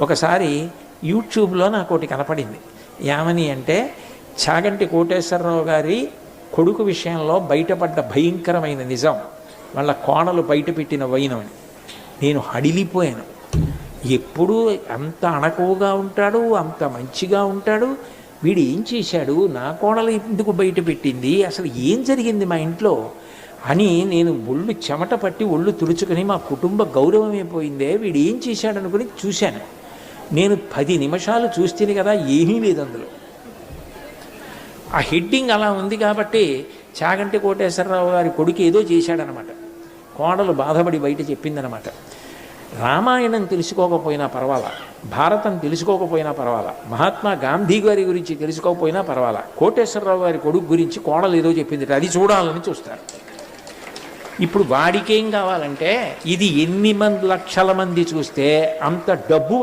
ఒకసారి యూట్యూబ్లో నాకు ఒకటి కనపడింది. ఏమని అంటే, చాగంటి కోటేశ్వరరావు గారి కొడుకు విషయంలో బయటపడ్డ భయంకరమైన నిజం, వాళ్ళ కోణలు బయట పెట్టిన వైనమని. నేను హడిలిపోయాను. ఎప్పుడూ అంత అణకువగా ఉంటాడు, అంత మంచిగా ఉంటాడు, వీడు ఏం చేశాడు, నా కోణలు ఎందుకు బయట పెట్టింది, అసలు ఏం జరిగింది మా ఇంట్లో అని నేను ఒళ్ళు చెమట పట్టి ఒళ్ళు తుడుచుకొని మా కుటుంబ గౌరవమైపోయిందే, వీడు ఏం చేశాడనుకుని చూశాను. నేను 10 నిమిషాలు చూస్తేనే కదా, ఏమీ లేదు అందులో. ఆ హెడ్డింగ్ అలా ఉంది కాబట్టి చాగంటి కోటేశ్వరరావు గారి కొడుకు ఏదో చేశాడనమాట. కోడలు బాధపడి బయట చెప్పిందనమాట. రామాయణం తెలుసుకోకపోయినా పర్వాలా, భారతం తెలుసుకోకపోయినా పర్వాలా, మహాత్మా గాంధీ గారి గురించి తెలుసుకోకపోయినా పర్వాలా, కోటేశ్వరరావు గారి కొడుకు గురించి కోడలు ఏదో చెప్పింది, అది చూడాలని చూస్తారు. ఇప్పుడు వాడికేం కావాలంటే, ఇది ఎన్ని లక్షల మంది చూస్తే అంత డబ్బు